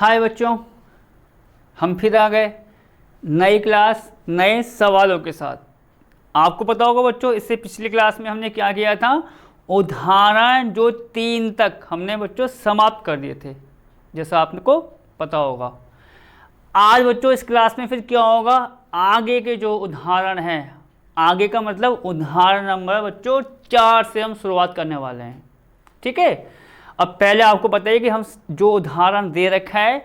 हाय बच्चों, हम फिर आ गए नई क्लास नए सवालों के साथ। आपको पता होगा बच्चों, इससे पिछली क्लास में हमने क्या किया था, उदाहरण जो 3 तक हमने बच्चों समाप्त कर दिए थे, जैसा आपको पता होगा। आज बच्चों इस क्लास में फिर क्या होगा, आगे के जो उदाहरण हैं, आगे का मतलब उदाहरण नंबर बच्चों 4 से हम शुरुआत करने वाले हैं। ठीक है, अब पहले आपको पता है कि हम जो उदाहरण दे रखा है,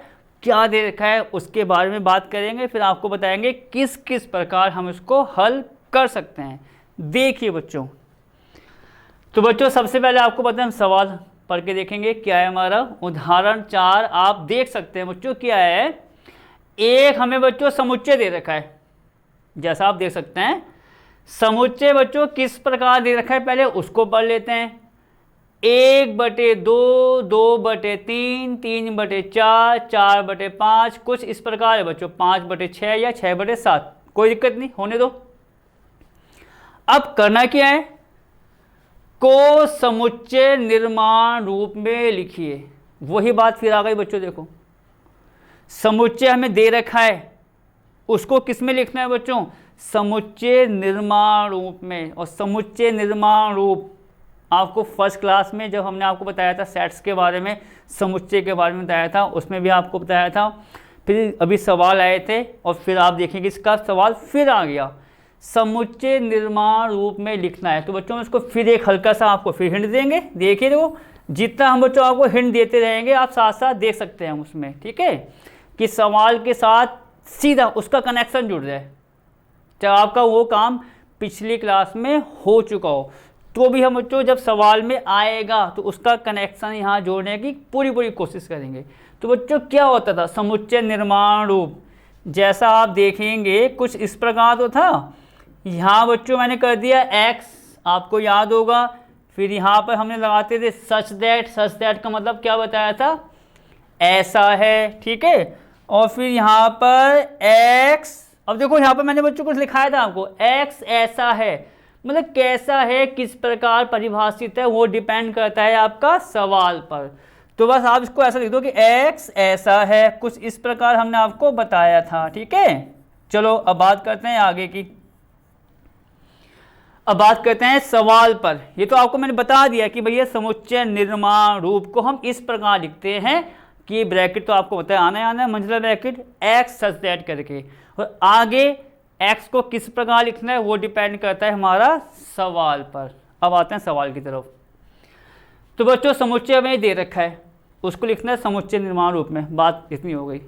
क्या दे रखा है, उसके बारे में बात करेंगे, फिर आपको बताएंगे किस किस प्रकार हम इसको हल कर सकते हैं। देखिए बच्चों, तो बच्चों सबसे पहले आपको पता है हम सवाल पढ़ के देखेंगे। क्या है हमारा उदाहरण 4, आप देख सकते हैं बच्चों क्या है। एक हमें बच्चों समुच्चय दे रखा है, जैसा आप देख सकते हैं। समुच्चय बच्चों किस प्रकार दे रखा है, पहले उसको पढ़ लेते हैं। 1/2, 2/3, 3/4, 4/5, कुछ इस प्रकार है बच्चों, 5/6 या 6/7, कोई दिक्कत नहीं, होने दो। अब करना क्या है, को समुच्चय निर्माण रूप में लिखिए। वही बात फिर आ गई बच्चों, देखो समुच्चय हमें दे रखा है, उसको किस में लिखना है बच्चों, समुच्चय निर्माण रूप में। और समुच्चय निर्माण रूप आपको फर्स्ट क्लास में जब हमने आपको बताया था सेट्स के बारे में, समुच्चय के बारे में बताया था, उसमें भी आपको बताया था। फिर अभी सवाल आए थे और फिर आप देखेंगे इसका सवाल फिर आ गया, समुच्चय निर्माण रूप में लिखना है। तो बच्चों इसको फिर एक हल्का सा आपको फिर हिंट देंगे। देखिए देखो, जितना हम बच्चों आपको हिंट देते रहेंगे आप साथ साथ देख सकते हैं उसमें, ठीक है, कि सवाल के साथ सीधा उसका कनेक्शन जुड़ जाए। चाहे आपका वो काम पिछली क्लास में हो चुका हो तो भी हम बच्चों जब सवाल में आएगा तो उसका कनेक्शन यहाँ जोड़ने की पूरी कोशिश करेंगे। तो बच्चों क्या होता था समुच्चय निर्माण रूप, जैसा आप देखेंगे कुछ इस प्रकार तो था। यहाँ बच्चों मैंने कर दिया x, आपको याद होगा। फिर यहाँ पर हमने लगाते थे सच दैट का मतलब क्या बताया था, ऐसा है, ठीक है। और फिर यहाँ पर x, अब देखो यहाँ पर मैंने बच्चों कुछ लिखाया था आपको, x ऐसा है, मतलब कैसा है, किस प्रकार परिभाषित है, वो डिपेंड करता है आपका सवाल पर। तो बस आप इसको ऐसा लिख दो कि x ऐसा है, कुछ इस प्रकार हमने आपको बताया था, ठीक है। चलो अब बात करते हैं आगे की। अब बात करते हैं सवाल पर। ये तो आपको मैंने बता दिया कि भैया समुच्चय निर्माण रूप को हम इस प्रकार लिखते हैं कि ब्रैकेट तो आपको बताया आना है, मंझला ब्रैकेट x सच दैट करके, और आगे x को किस प्रकार लिखना है वो डिपेंड करता है हमारा सवाल पर। अब आते हैं सवाल की तरफ। तो बच्चों समुच्चय में दे रखा है, उसको लिखना है समुच्चय निर्माण रूप में, बात इतनी हो गई।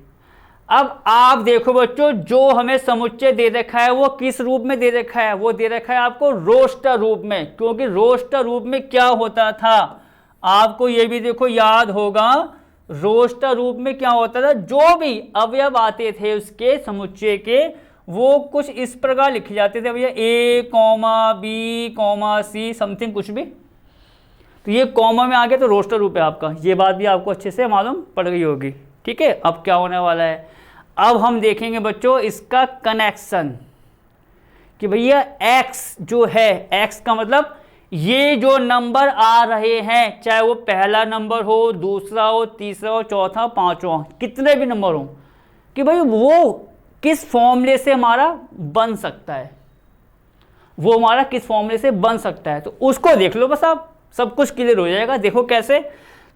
अब आप देखो बच्चों, जो हमें समुच्चय दे रखा है वो किस रूप में दे रखा है, वो दे रखा है आपको रोस्टर रूप में। क्योंकि रोस्टर रूप में क्या होता था, आपको ये भी देखो याद होगा, रोस्टर रूप में क्या होता था, जो भी अवयव आते थे उसके समुच्चय के, वो कुछ इस प्रकार लिखे जाते थे भैया, A, B, C समथिंग कुछ भी। तो ये कॉमा में आ गया तो रोस्टर रूप है आपका, ये बात भी आपको अच्छे से मालूम पड़ गई होगी, ठीक है। अब क्या होने वाला है, अब हम देखेंगे बच्चों इसका कनेक्शन कि भैया x जो है, x का मतलब ये जो नंबर आ रहे हैं, चाहे वो पहला नंबर हो, दूसरा हो, तीसरा हो, चौथा, पांचवा, कितने भी नंबर हो, कि भाई वो किस फॉर्मूले से हमारा बन सकता है, वो हमारा किस फॉर्मूले से बन सकता है, तो उसको देख लो बस, आप सब कुछ क्लियर हो जाएगा। देखो कैसे,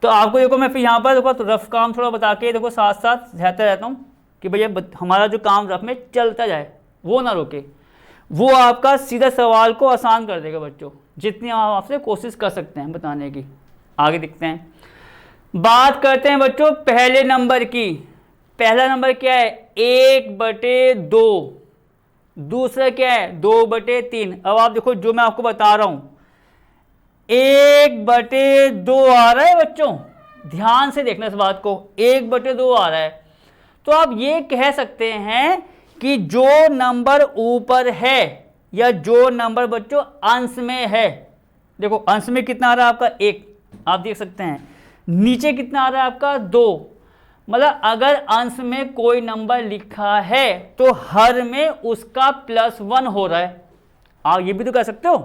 तो आपको देखो मैं फिर यहाँ पर देखो तो रफ काम थोड़ा बता के देखो साथ साथ रहता रहता हूँ कि भैया हमारा जो काम रफ में चलता जाए, वो ना रुके, वो आपका सीधा सवाल को आसान कर देगा बच्चों, जितनी आप आपसे कोशिश कर सकते हैं बताने की। आगे देखते हैं, बात करते हैं बच्चों पहले नंबर की। पहला नंबर क्या है, 1/2, दूसरा क्या है 2/3। अब आप देखो जो मैं आपको बता रहा हूं, 1/2 आ रहा है बच्चों, ध्यान से देखना इस बात को, 1/2 आ रहा है। तो आप ये कह सकते हैं कि जो नंबर ऊपर है या जो नंबर बच्चों अंश में है, देखो अंश में कितना आ रहा है आपका 1, आप देख सकते हैं, नीचे कितना आ रहा है आपका 2, मतलब अगर अंश में कोई नंबर लिखा है तो हर में उसका +1 हो रहा है। आप ये भी तो कह सकते हो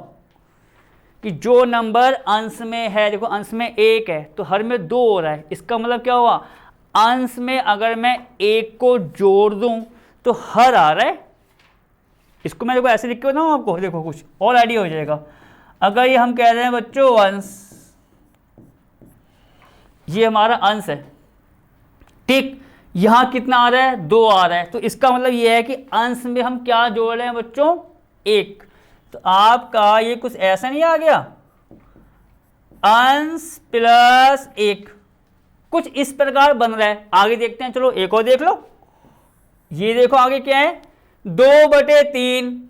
कि जो नंबर अंश में है, देखो अंश में 1 है तो हर में 2 हो रहा है, इसका मतलब क्या हुआ, अंश में अगर मैं 1 को जोड़ दूं तो हर आ रहा है। इसको मैं देखो ऐसे लिख के बताऊं आपको, देखो कुछ और आइडिया हो जाएगा। अगर ये हम कह रहे हैं बच्चों अंश, ये हमारा अंश है, ठीक, यहां कितना आ रहा है, 2 आ रहा है, तो इसका मतलब ये है कि अंश में हम क्या जोड़ रहे हैं बच्चों, 1। तो आपका ये कुछ ऐसा नहीं आ गया, अंश प्लस 1, कुछ इस प्रकार बन रहा है। आगे देखते हैं, चलो एक और देख लो। ये देखो आगे क्या है, 2/3।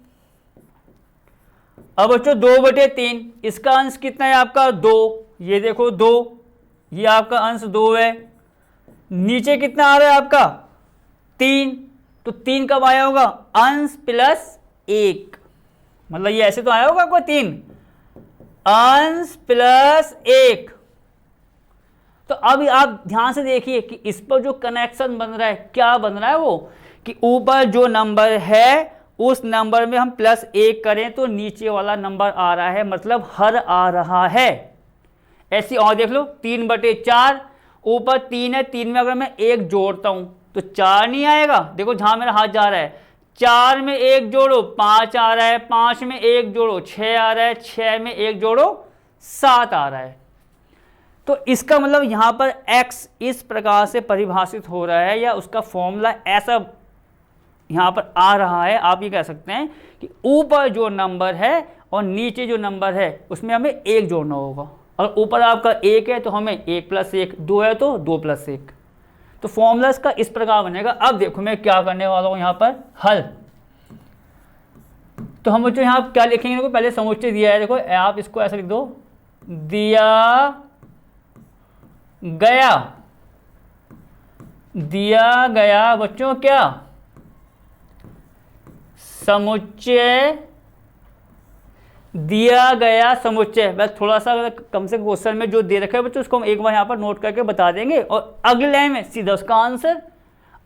अब बच्चों 2/3, इसका अंश कितना है आपका, 2। ये देखो 2, ये आपका अंश 2 है। नीचे कितना आ रहा है आपका, 3, तो 3 कब आया होगा, अंश प्लस 1, मतलब ये ऐसे तो आया होगा आपको 3, अंश प्लस 1। तो अब आप ध्यान से देखिए कि इस पर जो कनेक्शन बन रहा है, क्या बन रहा है वो, कि ऊपर जो नंबर है उस नंबर में हम +1 करें तो नीचे वाला नंबर आ रहा है, मतलब हर आ रहा है। ऐसी और देख लो, 3/4, ऊपर 3 है, 3 में अगर मैं 1 जोड़ता हूं तो 4 नहीं आएगा। देखो जहां मेरा हाथ जा रहा है, 4 में 1 जोड़ो 5 आ रहा है, 5 में 1 जोड़ो 6 आ रहा है, 6 में 1 जोड़ो 7 आ रहा है। तो इसका मतलब यहां पर x इस प्रकार से परिभाषित हो रहा है, या उसका फॉर्मूला ऐसा यहां पर आ रहा है। आप ये कह सकते हैं कि ऊपर जो नंबर है और नीचे जो नंबर है उसमें हमें 1 जोड़ना होगा। अगर ऊपर आपका 1 है तो हमें 1 + 1, 2 है तो 2 + 1। तो फॉर्मूला इसका इस प्रकार बनेगा। अब देखो मैं क्या करने वाला हूं यहां पर, हल। तो हम बच्चों यहां क्या लिखेंगे, देखो पहले समुच्चय दिया है, देखो आप इसको ऐसा लिख दो, दिया गया बच्चों क्या, समुच्चय, दिया गया समुच्चय। बस थोड़ा सा कम से क्वेश्चन में जो दे रखा है बच्चों उसको हम एक बार यहाँ पर नोट करके बता देंगे, और अगले लाइन में सीधा उसका आंसर।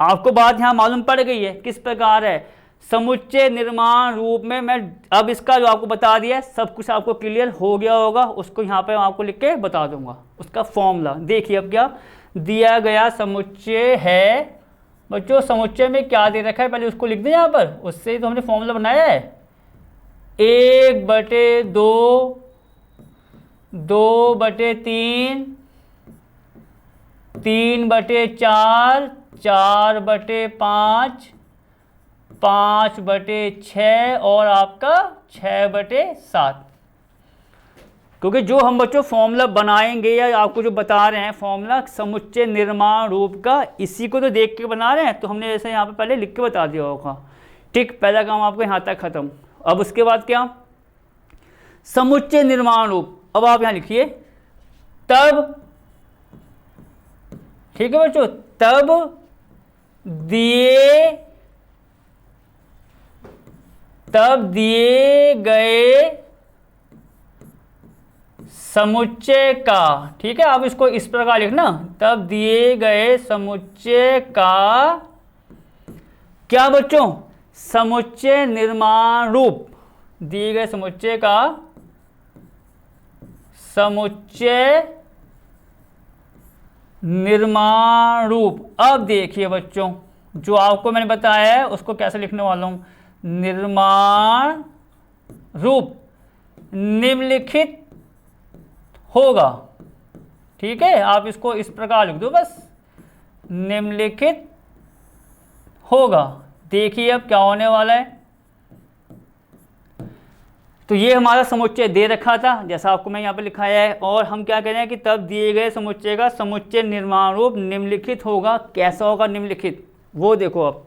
आपको बात यहाँ मालूम पड़ गई है किस प्रकार है, समुच्चय निर्माण रूप में। मैं अब इसका जो आपको बता दिया सब कुछ आपको क्लियर हो गया होगा, उसको यहाँ पर आपको लिख के बता दूंगा उसका फॉर्मूला। देखिए अब क्या दिया गया समुच्चय है बच्चों, समुच्चय में क्या दे रखा है पहले उसको लिख दें यहाँ पर, उससे तो हमने फॉर्मूला बनाया है, 1/2, 2/3, 3/4, 4/5, 5/6 और आपका 6/7। क्योंकि जो हम बच्चों फॉर्मूला बनाएंगे या आपको जो बता रहे हैं फॉर्मूला समुच्चय निर्माण रूप का, इसी को तो देख के बना रहे हैं, तो हमने ऐसे यहाँ पे पहले लिख के बता दिया होगा। ठीक, पहला काम आपको यहाँ तक खत्म। अब उसके बाद क्या, समुच्चय निर्माण रूप। अब आप यहाँ लिखिए तब, ठीक है बच्चों, तब दिए गए समुच्चय का, ठीक है, आप इसको इस प्रकार लिखना, तब दिए गए समुच्चय का क्या बच्चों, समुच्चय निर्माण रूप, दिए गए समुच्चय का समुच्चय निर्माण रूप। अब देखिए बच्चों जो आपको मैंने बताया है उसको कैसे लिखने वाला हूं, निर्माण रूप निम्नलिखित होगा। ठीक है, आप इसको इस प्रकार लिख दो बस, निम्नलिखित होगा। देखिए अब क्या होने वाला है, तो ये हमारा समुच्चय दे रखा था जैसा आपको मैं यहाँ पे लिखाया है, और हम क्या कह रहे हैं कि तब दिए गए समुच्चय का समुच्चय निर्माण रूप निम्नलिखित होगा। कैसा होगा निम्नलिखित, वो देखो अब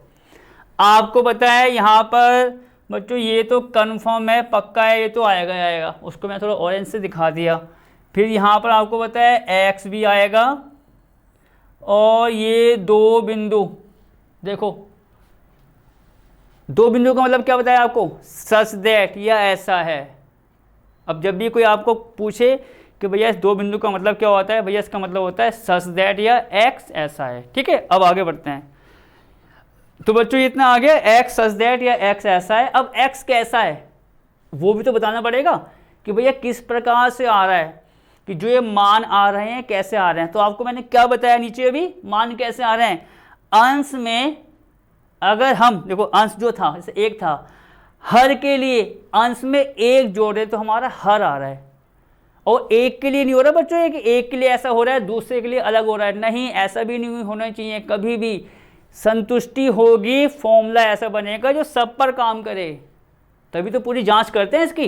आपको बताया यहाँ पर बच्चों, ये तो कन्फर्म है, पक्का है, ये तो आएगा ही आएगा। उसको मैं थोड़ा ऑरेंज से दिखा दिया। फिर यहाँ पर आपको बताया x भी आएगा, और ये 2 बिंदु, देखो 2 बिंदु का मतलब क्या बताया आपको, सच दैट, या ऐसा है। अब जब भी कोई आपको पूछे कि भैया इस 2 बिंदु का मतलब क्या होता है, भैया इसका मतलब होता है सच दैट या x ऐसा है। ठीक है, अब आगे बढ़ते हैं। तो बच्चों इतना आ गया, x सच दैट या x ऐसा है। अब x कैसा है वो भी तो बताना पड़ेगा कि भैया किस प्रकार से आ रहा है। कि जो ये मान आ रहे हैं कैसे आ रहे हैं। तो आपको मैंने क्या बताया नीचे अभी, मान कैसे आ रहे हैं। अंश में अगर हम देखो अंश जो था जैसे 1 था, हर के लिए अंश में 1 जोड़े तो हमारा हर आ रहा है, और 1 के लिए नहीं हो रहा बच्चों, कि 1 के लिए ऐसा हो रहा है दूसरे के लिए अलग हो रहा है, नहीं, ऐसा भी नहीं होना चाहिए। कभी भी संतुष्टि होगी, फॉर्मूला ऐसा बनेगा जो सब पर काम करे, तभी तो पूरी जांच करते हैं इसकी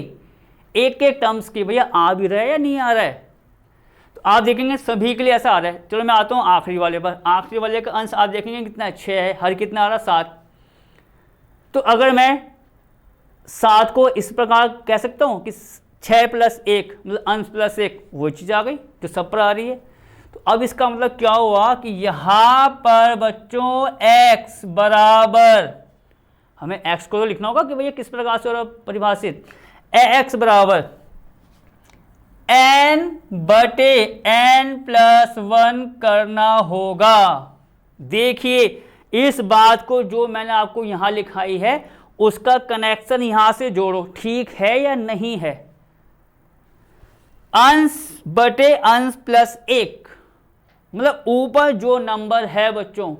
एक एक टर्म्स की, भैया आ भी रहा है या नहीं आ रहा है। तो आप देखेंगे सभी के लिए ऐसा आ रहा है। चलो मैं आता हूँ आखिरी वाले पर। आखिरी वाले का अंश आप देखेंगे कितना 6 है, हर कितना आ रहा 7। तो अगर मैं 7 को इस प्रकार कह सकता हूँ कि 6 + 1 मतलब अंश प्लस 1, वो चीज़ आ गई जो सब पर आ रही है। तो अब इसका मतलब क्या हुआ कि यहाँ पर बच्चों x बराबर, हमें x को तो लिखना होगा कि भैया किस प्रकार से परिभाषित, x बराबर n/n+1 करना होगा। देखिए इस बात को जो मैंने आपको यहाँ लिखाई है उसका कनेक्शन यहाँ से जोड़ो, ठीक है या नहीं है। अंश/अंश प्लस 1 मतलब ऊपर जो नंबर है बच्चों,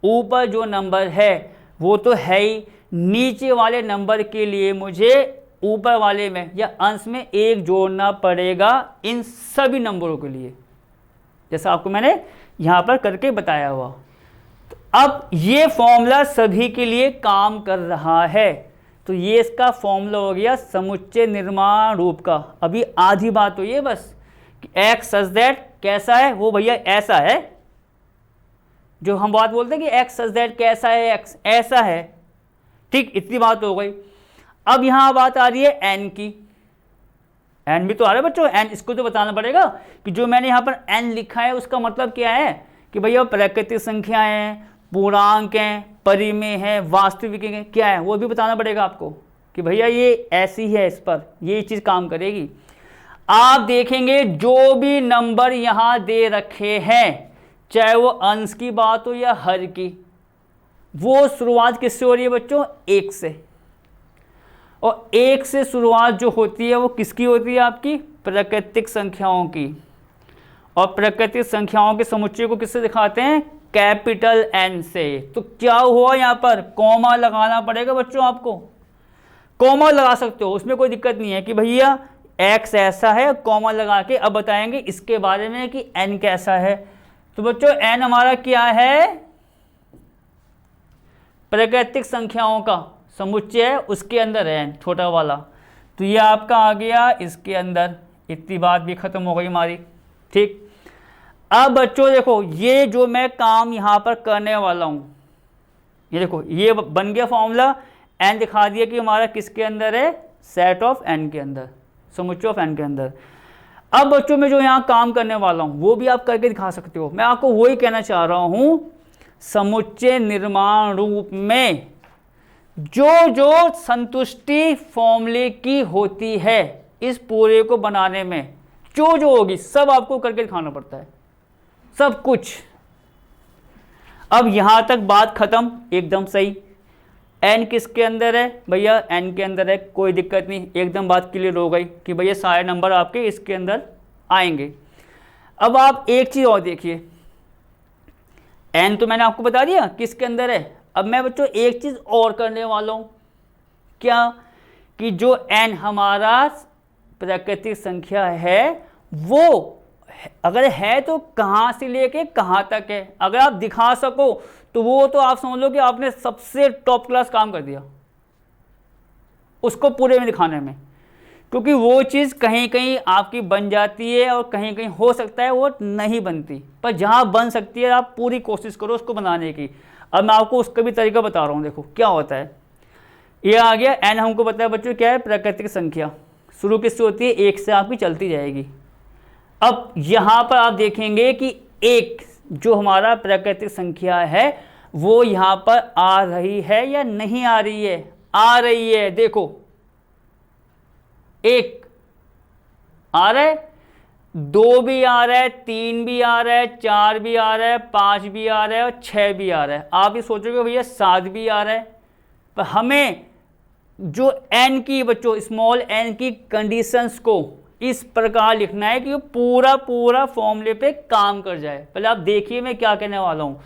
ऊपर जो नंबर है वो तो है ही, नीचे वाले नंबर के लिए मुझे ऊपर वाले में या अंश में 1 जोड़ना पड़ेगा इन सभी नंबरों के लिए, जैसा आपको मैंने यहाँ पर करके बताया हुआ। तो अब ये फॉर्मूला सभी के लिए काम कर रहा है। तो ये इसका फॉर्मूला हो गया समुच्चय निर्माण रूप का। अभी आधी बात तो ये बस कि x सच दैट कैसा है, वो भैया ऐसा है, जो हम बात बोलते हैं कि x सच दैट कैसा है, x ऐसा है, ठीक, इतनी बात हो गई। अब यहाँ बात आ रही है n की। n भी तो आ रहा है बच्चों, n इसको तो बताना पड़ेगा कि जो मैंने यहाँ पर n लिखा है उसका मतलब क्या है कि भैया प्राकृतिक संख्याएं हैं, पूर्णांक हैं, परिमेय है, वास्तविक है, क्या है वो भी बताना पड़ेगा आपको कि भैया ये ऐसी है, इस पर ये चीज़ काम करेगी। आप देखेंगे जो भी नंबर यहाँ दे रखे हैं, चाहे वो अंश की बात हो या हर की, वो शुरुआत किससे हो रही है बच्चों, 1 से। और 1 से शुरुआत जो होती है वो किसकी होती है, आपकी प्राकृतिक संख्याओं की। और प्राकृतिक संख्याओं के समुच्चय को किससे दिखाते हैं, कैपिटल N से। तो क्या हुआ यहाँ पर, कॉमा लगाना पड़ेगा बच्चों, आपको कॉमा लगा सकते हो, उसमें कोई दिक्कत नहीं है कि भैया x ऐसा है, कॉमा लगा के अब बताएंगे इसके बारे में कि n कैसा है। तो बच्चों n हमारा क्या है, प्राकृतिक संख्याओं का समुच्चय है, उसके अंदर है n छोटा वाला। तो ये आपका आ गया इसके अंदर, इतनी बात भी खत्म हो गई हमारी, ठीक। अब बच्चों देखो ये जो मैं काम यहाँ पर करने वाला हूँ, ये देखो ये बन गया फॉर्मूला, n दिखा दिया कि हमारा किसके अंदर है, सेट ऑफ n के अंदर, समुच्चय ऑफ n के अंदर। अब बच्चों में जो यहाँ काम करने वाला हूँ वो भी आप करके दिखा सकते हो। मैं आपको वही कहना चाह रहा हूँ, समुच्चय निर्माण रूप में जो जो संतुष्टि फॉर्मूले की होती है इस पूरे को बनाने में, जो होगी सब आपको करके दिखाना पड़ता है, सब कुछ। अब यहाँ तक बात खत्म, एकदम सही। n किसके अंदर है भैया, n के अंदर है, कोई दिक्कत नहीं, एकदम बात क्लियर हो गई कि भैया सारे नंबर आपके इसके अंदर आएंगे। अब आप एक चीज़ और देखिए, n तो मैंने आपको बता दिया किसके अंदर है। अब मैं बच्चों एक चीज़ और करने वाला हूँ, क्या कि जो n हमारा प्राकृतिक संख्या है वो अगर है तो कहाँ से लेके कहाँ तक है, अगर आप दिखा सको तो वो तो आप समझ लो कि आपने सबसे टॉप क्लास काम कर दिया उसको पूरे में दिखाने में। क्योंकि वो चीज़ कहीं कहीं आपकी बन जाती है और कहीं कहीं हो सकता है वो नहीं बनती, पर जहाँ बन सकती है आप पूरी कोशिश करो उसको बनाने की। अब मैं आपको उसका भी तरीका बता रहा हूँ, देखो क्या होता है। ये आ गया n, हमको पता है बच्चों क्या है, प्राकृतिक संख्या, शुरू किससे होती है, 1 से आपकी चलती जाएगी। अब यहाँ पर आप देखेंगे कि 1 जो हमारा प्राकृतिक संख्या है वो यहाँ पर आ रही है या नहीं आ रही है, आ रही है। देखो 1 आ रहा है, 2 भी आ रहा है, 3 भी आ रहा है, 4 भी आ रहा है, 5 भी आ रहा है और 6 भी आ रहा है। आप ये सोचोगे भैया 7 भी आ रहा है, पर हमें जो n की बच्चों स्मॉल n की कंडीशंस को इस प्रकार लिखना है कि वो पूरा पूरा फॉर्मूले पे काम कर जाए। पहले आप देखिए मैं क्या कहने वाला हूँ।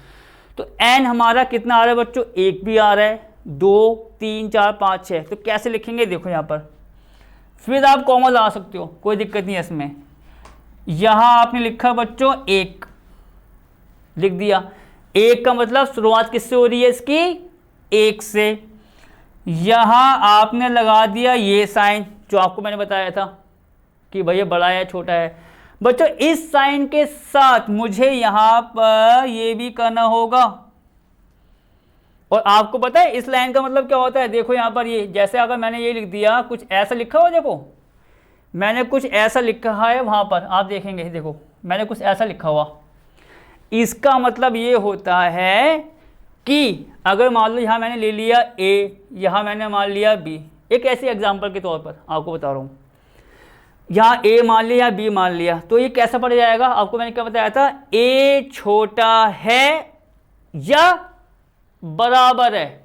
तो n हमारा कितना आ रहा है बच्चों, 1 भी आ रहा है, 2 3 4 5 6। तो कैसे लिखेंगे देखो यहाँ पर, फिर आप कॉमन ला सकते हो, कोई दिक्कत नहीं है इसमें। यहाँ आपने लिखा बच्चों 1 लिख दिया, 1 का मतलब शुरुआत किससे हो रही है इसकी, 1 से। यहाँ आपने लगा दिया ये साइन जो आपको मैंने बताया था कि भैया बड़ा है छोटा है। बच्चों इस साइन के साथ मुझे यहाँ पर ये भी करना होगा। और आपको पता है इस लाइन का मतलब क्या होता है, देखो यहाँ पर ये, जैसे अगर मैंने ये लिख दिया, कुछ ऐसा लिखा हो, देखो मैंने कुछ ऐसा लिखा है वहाँ पर, आप देखेंगे, देखो मैंने कुछ ऐसा लिखा हुआ। इसका मतलब ये होता है कि अगर मान लो यहाँ मैंने ले लिया A, यहाँ मैंने मान लिया B, एक ऐसी एग्जांपल के तौर पर आपको बता रहा हूँ, यहाँ A मान लिया B मान लिया, तो ये कैसा पड़ जाएगा, आपको मैंने क्या बताया था, A छोटा है या बराबर है।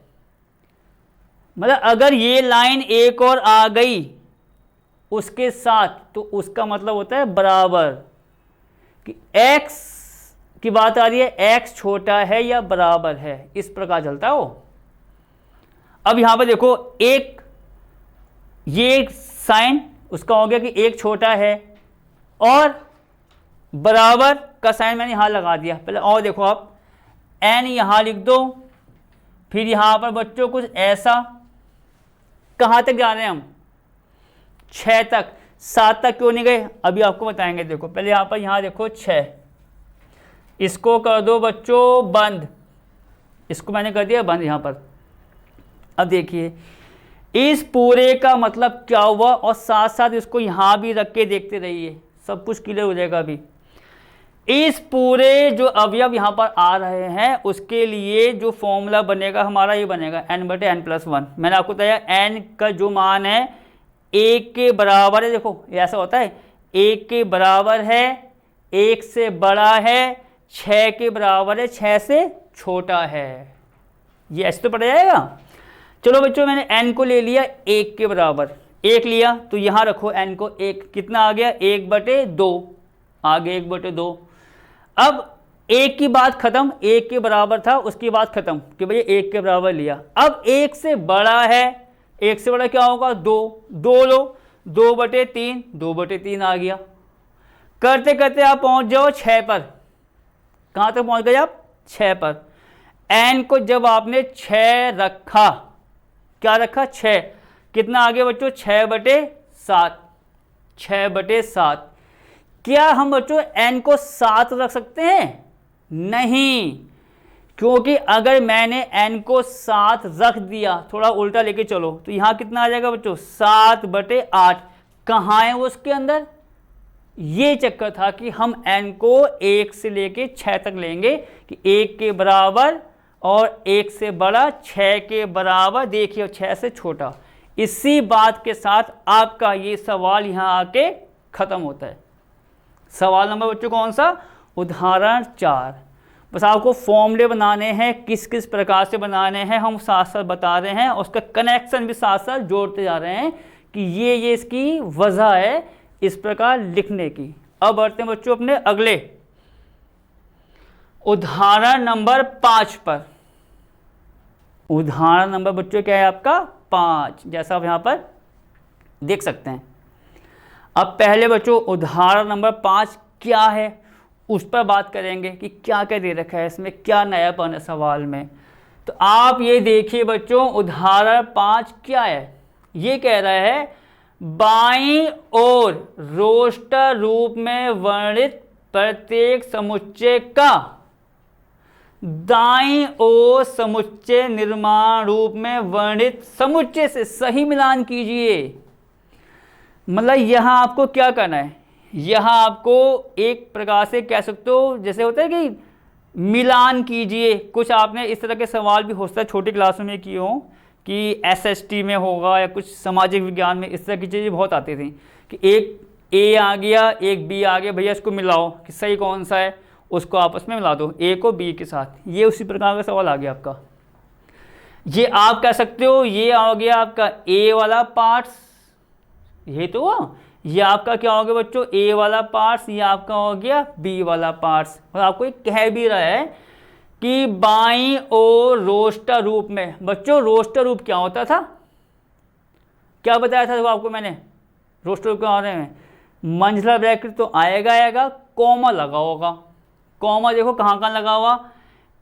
मतलब अगर ये लाइन एक और आ गई उसके साथ तो उसका मतलब होता है बराबर, कि x की बात आ रही है, x छोटा है या बराबर है, इस प्रकार चलता है वो। अब यहां पर देखो एक, ये साइन उसका हो गया कि एक छोटा है, और बराबर का साइन मैंने यहां लगा दिया पहले। और देखो आप n यहां लिख दो, फिर यहां पर बच्चों कुछ ऐसा, कहां तक जा रहे हैं हम, 6 तक, 7 तक क्यों नहीं गए अभी आपको बताएंगे। देखो पहले यहाँ पर, यहाँ देखो 6, इसको कर दो बच्चों बंद, इसको मैंने कर दिया बंद यहाँ पर। अब देखिए इस पूरे का मतलब क्या हुआ, और साथ साथ इसको यहाँ भी रख के देखते रहिए, सब कुछ क्लियर हो जाएगा। अभी इस पूरे जो अवयव यहाँ पर आ रहे हैं उसके लिए जो फॉर्मूला बनेगा हमारा, ये बनेगा n/n+1। मैंने आपको बताया n का जो मान है 1 के बराबर है। देखो ऐसा होता है, 1 के बराबर है, 1 से बड़ा है, 6 के बराबर है, 6 से छोटा है, ये ऐसे तो पड़ जाएगा। चलो बच्चों मैंने n को ले लिया 1 के बराबर, 1 लिया तो यहाँ रखो n को 1, कितना आ गया, 1/2 आ गया, 1/2। अब 1 की बात खत्म, 1 के बराबर था उसकी बात खत्म कि भैया 1 के बराबर लिया। अब 1 से बड़ा है, 1 से बड़ा क्या होगा, 2, 2 लो, 2/3, 2/3 आ गया। करते करते आप पहुंच जाओ 6 पर। कहाँ तक पहुंच गए आप, 6 पर। n को जब आपने 6 रखा, क्या रखा, 6, कितना आ गया बच्चों, 6/7, 6/7। क्या हम बच्चों n को 7 रख सकते हैं, नहीं, क्योंकि अगर मैंने n को 7 रख दिया, थोड़ा उल्टा लेके चलो, तो यहाँ कितना आ जाएगा बच्चों, 7/8। कहाँ है वो उसके अंदर, ये चक्कर था कि हम n को 1 से लेके 6 तक लेंगे, कि 1 के बराबर और 1 से बड़ा, 6 के बराबर, देखिए 6 से छोटा। इसी बात के साथ आपका ये सवाल यहाँ आके खत्म होता है। सवाल नंबर बच्चों कौन सा, उदाहरण 4। बस आपको फॉर्मूले बनाने हैं, किस किस प्रकार से बनाने हैं हम साथ साथ बता रहे हैं, उसका कनेक्शन भी साथ साथ जोड़ते जा रहे हैं कि ये इसकी वजह है इस प्रकार लिखने की। अब बढ़ते हैं बच्चों अपने अगले उदाहरण नंबर 5 पर। उदाहरण नंबर बच्चों क्या है आपका, 5, जैसा आप यहाँ पर देख सकते हैं। अब पहले बच्चों उदाहरण नंबर 5 क्या है उस पर बात करेंगे कि क्या क्या दे रखा है इसमें, क्या नयापन है सवाल में। तो आप ये देखिए बच्चों उदाहरण 5 क्या है, ये कह रहा है बाईं ओर रोस्टर रूप में वर्णित प्रत्येक समुच्चय का दाईं ओर समुच्चय निर्माण रूप में वर्णित समुच्चय से सही मिलान कीजिए। मतलब यहाँ आपको क्या करना है, यहाँ आपको एक प्रकार से कह सकते हो, जैसे होता है कि मिलान कीजिए। कुछ आपने इस तरह के सवाल भी हो सकता है छोटी क्लासों में किए हों, कि SST में होगा या कुछ सामाजिक विज्ञान में, इस तरह की चीज़ें बहुत आती थी कि एक A आ गया, एक B आ गया, भैया इसको मिलाओ कि सही कौन सा है, उसको आपस में मिला दो, A को B के साथ। ये उसी प्रकार का सवाल आ गया आपका। ये आप कह सकते हो ये आ गया आपका A वाला पार्ट्स, ये तो ये आपका क्या हो गया बच्चों, ए वाला पार्ट्स, ये आपका हो गया बी वाला पार्ट्स। और आपको ये कह भी रहा है कि बाईं ओर रोस्टर रूप में। बच्चों रोस्टर रूप क्या होता था, क्या बताया था देखो आपको मैंने, रोस्टर रूप के बारे में। मंझला ब्रैकेट तो आएगा, कॉमा लगा होगा। कॉमा देखो कहाँ कहाँ लगा हुआ,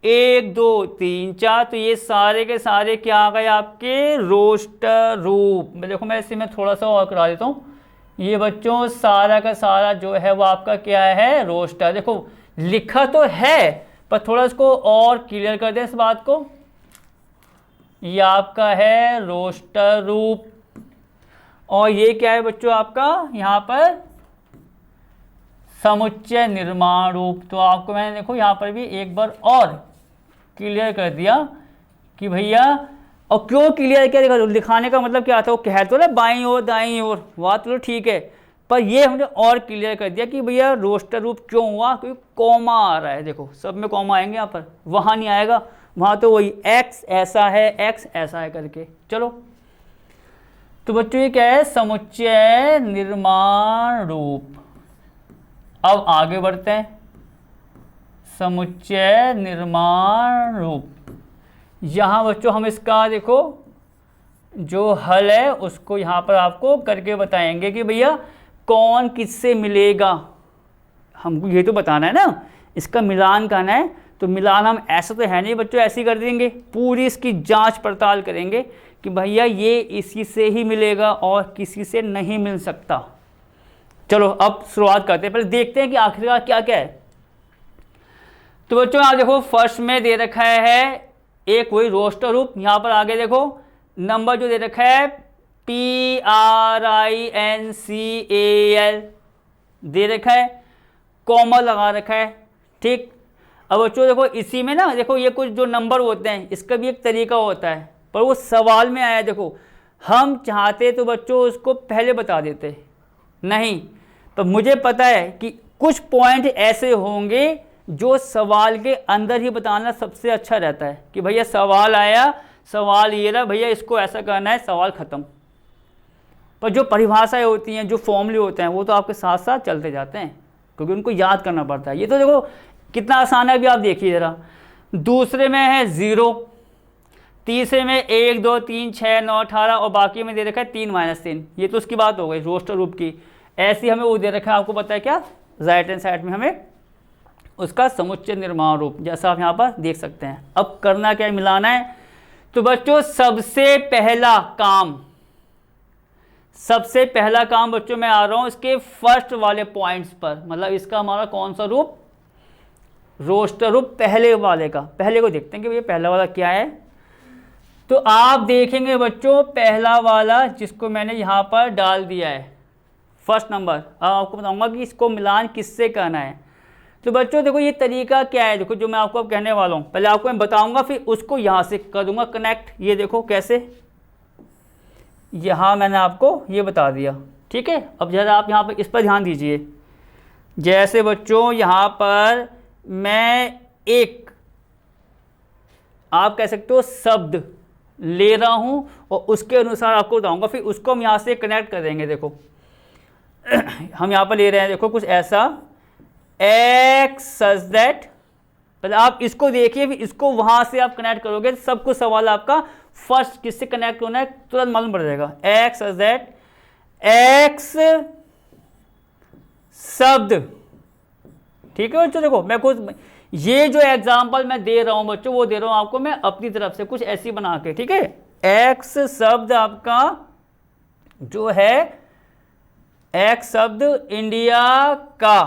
1 2 3 4, तो ये सारे के सारे क्या आ गए आपके रोस्टर रूप में। देखो मैं इसे मैं थोड़ा सा और करा देता हूँ। ये बच्चों सारा का सारा जो है वो आपका क्या है, रोस्टर। देखो लिखा तो है पर थोड़ा इसको और क्लियर कर दें इस बात को। ये आपका है रोस्टर रूप, और ये क्या है बच्चों आपका यहाँ पर समुच्चय निर्माण रूप। तो आपको मैंने देखो यहाँ पर भी एक बार और क्लियर कर दिया कि भैया, और क्यों क्लियर किया, देखो दिखाने का मतलब क्या था, वो कह तो ना बाईं ओर दाईं ओर, बात तो ठीक है, पर ये हमने और क्लियर कर दिया कि भैया रोस्टर रूप क्यों हुआ, क्योंकि कॉमा आ रहा है। देखो सब में कॉमा आएंगे, यहाँ पर वहाँ नहीं आएगा, वहाँ तो वही एक्स ऐसा है, एक्स ऐसा है करके। चलो तो बच्चों ये क्या है, समुच्चय निर्माण रूप। अब आगे बढ़ते हैं, समुच्चय निर्माण रूप। यहाँ बच्चों हम इसका देखो जो हल है उसको यहाँ पर आपको करके बताएंगे कि भैया कौन किससे मिलेगा। हमको ये तो बताना है ना, इसका मिलान करना है। तो मिलान हम ऐसा तो है नहीं बच्चों, ऐसे ही कर देंगे, पूरी इसकी जांच पड़ताल करेंगे कि भैया ये इसी से ही मिलेगा और किसी से नहीं मिल सकता। चलो अब शुरुआत करते हैं, पहले देखते हैं कि आखिरकार क्या क्या है। तो बच्चों आप देखो फर्स्ट में दे रखा है एक वही रोस्टर रूप। यहाँ पर आगे देखो नंबर जो दे रखा है PRINCAL दे रखा है, कॉमा लगा रखा है, ठीक। अब बच्चों देखो इसी में ना देखो ये कुछ जो नंबर होते हैं इसका भी एक तरीका होता है, पर वो सवाल में आया। देखो हम चाहते तो बच्चों उसको पहले बता देते, नहीं तो मुझे पता है कि कुछ पॉइंट ऐसे होंगे जो सवाल के अंदर ही बताना सबसे अच्छा रहता है कि भैया सवाल आया, सवाल ये रहा भैया इसको ऐसा करना है, सवाल ख़त्म। पर जो परिभाषाएं होती हैं, जो फॉर्मूले होते हैं, वो तो आपके साथ साथ चलते जाते हैं क्योंकि उनको याद करना पड़ता है। ये तो देखो कितना आसान है, अभी आप देखिए ज़रा। दूसरे में है 0, तीसरे में 1 2 3 6 9 18, और बाकी में दे रखा है 3 - 3। ये तो उसकी बात हो गई रोस्टर रूप की। ऐसी हमें वो दे रखा है, आपको पता है क्या, राइट हैंड साइड में हमें उसका समुच्चय निर्माण रूप, जैसा आप यहाँ पर देख सकते हैं। अब करना क्या है, मिलाना है। तो बच्चों सबसे पहला काम बच्चों मैं आ रहा हूँ इसके फर्स्ट वाले पॉइंट्स पर, मतलब इसका हमारा कौन सा रूप, रोस्टर रूप पहले वाले का। पहले को देखते हैं कि भैया पहला वाला क्या है। तो आप देखेंगे बच्चों पहला वाला जिसको मैंने यहाँ पर डाल दिया है फर्स्ट नंबर। अब आपको बताऊंगा कि इसको मिलान किससे करना है। तो बच्चों देखो ये तरीका क्या है, देखो जो मैं आपको अब कहने वाला हूँ, पहले आपको मैं बताऊंगा फिर उसको यहाँ से कर दूंगा कनेक्ट। ये देखो कैसे, यहाँ मैंने आपको ये बता दिया, ठीक है। अब जरा आप यहाँ पर इस पर ध्यान दीजिए। जैसे बच्चों यहाँ पर मैं एक, आप कह सकते हो शब्द ले रहा हूँ और उसके अनुसार आपको बताऊंगा, फिर उसको हम यहाँ से कनेक्ट कर देंगे। देखो हम यहाँ पर ले रहे हैं, देखो कुछ ऐसा एक्स सच दैट, पहले आप इसको देखिए फिर इसको वहाँ से आप कनेक्ट करोगे, सब कुछ सवाल आपका फर्स्ट किससे कनेक्ट होना है तुरंत मालूम पड़ जाएगा। एक्स सच दैट, एक्स शब्द, ठीक है बच्चों। देखो मैं कुछ ये जो एग्जाम्पल मैं दे रहा हूँ बच्चों वो दे रहा हूँ आपको मैं अपनी तरफ से कुछ ऐसी बना के, ठीक है। एक्स शब्द आपका जो है, एक्स शब्द इंडिया का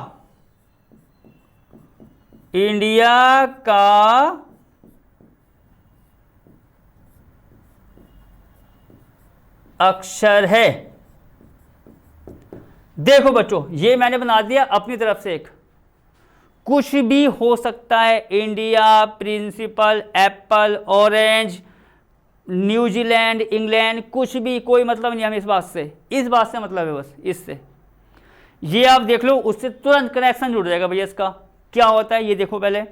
अक्षर है। देखो बच्चों ये मैंने बना दिया अपनी तरफ से एक, कुछ भी हो सकता है, India, principal, apple, orange, New Zealand, England, कुछ भी, कोई मतलब नहीं हमें इस बात से मतलब है बस इससे। ये आप देख लो उससे तुरंत कनेक्शन जुड़ जाएगा भैया। इसका क्या होता है ये देखो पहले।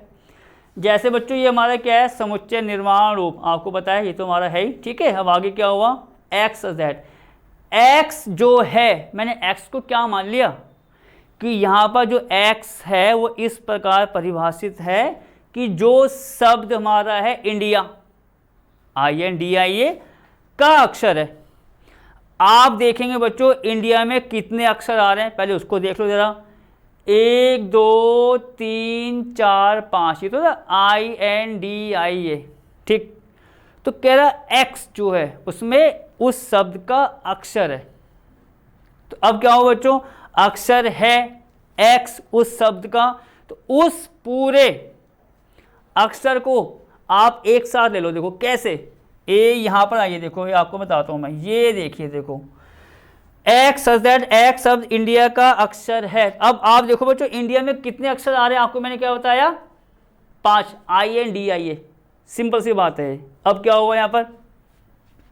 जैसे बच्चों ये हमारा क्या है, समुच्चय निर्माण रूप, आपको पता है ये तो हमारा है ही, ठीक है। अब आगे क्या हुआ, एक्स दैट, एक्स जो है, मैंने एक्स को क्या मान लिया कि यहाँ पर जो एक्स है वो इस प्रकार परिभाषित है कि जो शब्द हमारा है इंडिया, INDIA का अक्षर है। आप देखेंगे बच्चों इंडिया में कितने अक्षर आ रहे हैं, पहले उसको देख लो जरा। 1 2 3 4 5, ये तो था INDIA, ठीक। तो कह रहा एक्स जो है उसमें उस शब्द का अक्षर है। तो अब क्या हो बच्चों, अक्षर है एक्स उस शब्द का, तो उस पूरे अक्षर को आप एक साथ ले लो। देखो कैसे, ए यहां पर आइए, देखो ये आपको बताता हूं मैं, ये देखिए देखो एक्स सच दैट एक्स शब्द इंडिया का अक्षर है। अब आप देखो बच्चों इंडिया में कितने अक्षर आ रहे हैं, आपको मैंने क्या बताया 5, INDIA, सिंपल सी बात है। अब क्या होगा यहाँ पर,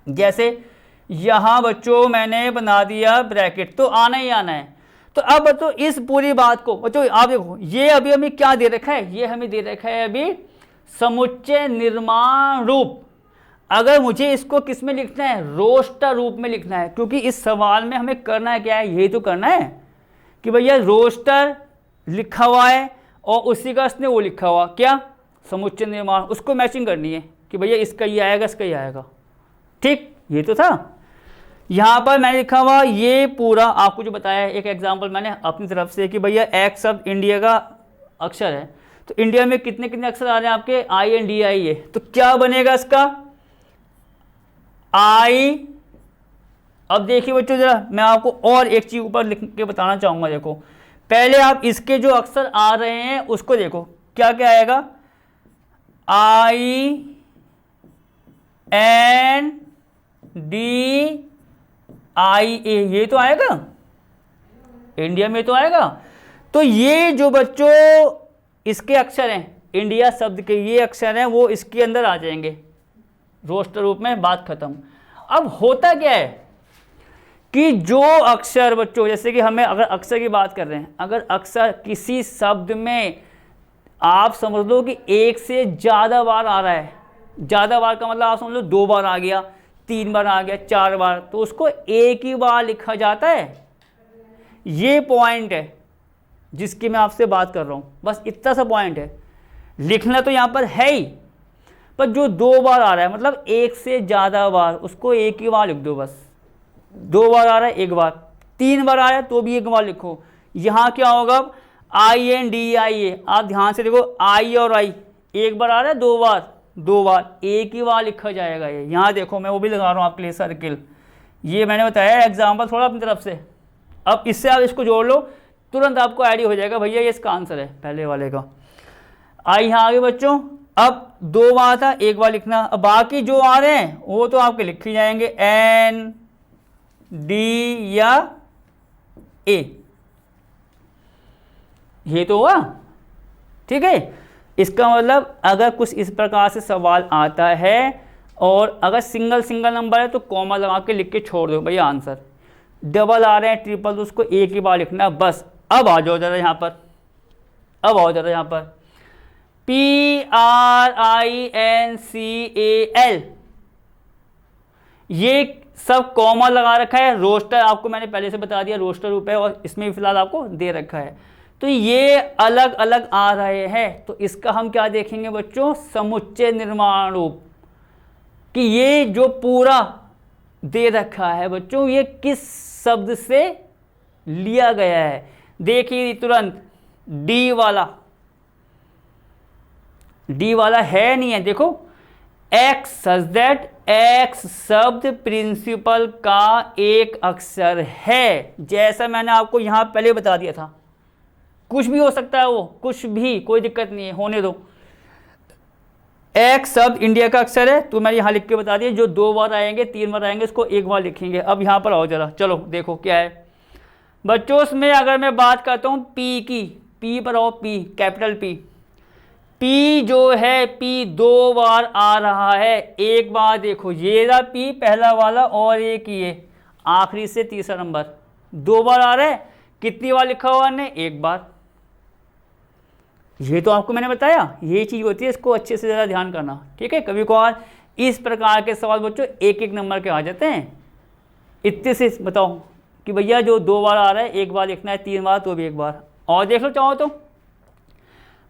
जैसे यहां बच्चों मैंने बना दिया ब्रैकेट, तो आना ही आना है। तो अब बच्चों इस पूरी बात को बच्चों आप देखो, ये अभी हमें क्या दे रखा है, ये हमें दे रखा है अभी समुच्चय निर्माण रूप। अगर मुझे इसको किस में लिखना है, रोस्टर रूप में लिखना है, क्योंकि इस सवाल में हमें करना है क्या है, यही तो करना है कि भैया रोस्टर लिखा हुआ है और उसी का इसने वो लिखा हुआ क्या, समुच्चय निर्माण, उसको मैचिंग करनी है कि भैया इसका ये आएगा इसका ये आएगा, ठीक। ये तो था। यहाँ पर मैंने लिखा हुआ ये पूरा आपको जो बताया है, एक एग्जाम्पल मैंने अपनी तरफ से कि भैया एक्स शब्द इंडिया का अक्षर है, तो इंडिया में कितने कितने अक्षर आ रहे हैं आपके INDIA, तो क्या बनेगा इसका आई। अब देखिए बच्चों जरा मैं आपको और एक चीज ऊपर लिख के बताना चाहूंगा। देखो पहले आप इसके जो अक्षर आ रहे हैं उसको देखो, क्या क्या आएगा, INDIA, ये तो आएगा, इंडिया में तो आएगा। तो ये जो बच्चों इसके अक्षर हैं, इंडिया शब्द के ये अक्षर हैं, वो इसके अंदर आ जाएंगे रोस्टर रूप में, बात खत्म। अब होता क्या है कि जो अक्षर बच्चों, जैसे कि हमें अगर अक्षर की बात कर रहे हैं, अगर अक्षर किसी शब्द में आप समझ लो कि एक से ज़्यादा बार आ रहा है, ज़्यादा बार का मतलब आप समझ लो 2 बार आ गया, 3 बार आ गया, 4 बार, तो उसको एक ही बार लिखा जाता है। ये पॉइंट है जिसकी मैं आपसे बात कर रहा हूँ, बस इतना सा पॉइंट है। लिखना तो यहाँ पर है ही, पर जो 2 बार आ रहा है मतलब एक से ज़्यादा बार, उसको एक ही बार लिख दो बस। 2 बार आ रहा है एक बार, 3 बार आ रहा है तो भी एक बार लिखो। यहाँ क्या होगा, INDIA, आप ध्यान से देखो, आई और आई एक बार आ रहा है, 2 बार, 2 बार, एक ही बार लिखा जाएगा। ये यहाँ देखो मैं वो भी लगा रहा हूँ आपके लिए सर्किल, ये मैंने बताया एग्जाम्पल थोड़ा अपनी तरफ से। अब इससे आप इसको जोड़ लो, तुरंत आपको आइडिया हो जाएगा भैया ये इसका आंसर है पहले वाले का। आई यहाँ आगे बच्चों, अब 2 बार था, एक बार लिखना। अब बाकी जो आ रहे हैं वो तो आपके लिख ही जाएंगे, ND या A, ये तो हुआ, ठीक है। इसका मतलब अगर कुछ इस प्रकार से सवाल आता है और अगर सिंगल सिंगल नंबर है तो कॉमा लगा के लिख के छोड़ दो भैया आंसर। डबल आ रहे हैं, ट्रिपल, तो उसको एक ही बार लिखना बस। अब आ जाओ जरा यहाँ पर, अब आओ जरा यहाँ पर, PRINCAL, ये सब कॉमा लगा रखा है। रोस्टर आपको मैंने पहले से बता दिया, रोस्टर रूप है और इसमें फिलहाल आपको दे रखा है। तो ये अलग अलग आ रहे हैं, तो इसका हम क्या देखेंगे बच्चों, समुच्चय निर्माण रूप, कि ये जो पूरा दे रखा है बच्चों ये किस शब्द से लिया गया है। देखिए तुरंत डी वाला है नहीं है, देखो एक्स सच दैट एक्स शब्द प्रिंसिपल का एक अक्षर है, जैसा मैंने आपको यहां पहले बता दिया था। कुछ भी हो सकता है, वो कुछ भी, कोई दिक्कत नहीं है, होने दो। एक्स शब्द इंडिया का अक्षर है, तो मैंने यहाँ लिख के बता दिया, जो 2 बार आएंगे 3 बार आएंगे उसको एक बार लिखेंगे। अब यहाँ पर आओ जरा, चलो देखो क्या है बच्चों। उसमें अगर मैं बात करता हूँ पी की, पी पर आओ, पी कैपिटल पी, पी जो है पी 2 बार आ रहा है। एक बार देखो ये रहा पी पहला वाला, और एक ये आखिरी से तीसरा नंबर 2 बार आ रहा है। कितनी बार लिखा हुआ ने, एक बार। ये तो आपको मैंने बताया, ये चीज़ होती है, इसको अच्छे से ज़रा ध्यान करना, ठीक है। कभी कभार इस प्रकार के सवाल बच्चों एक एक नंबर के आ जाते हैं, इतने से बताओ कि भैया जो 2 बार आ रहा है 1 बार लिखना है, 3 बार तो भी 1 बार। और देख लो चाहो तो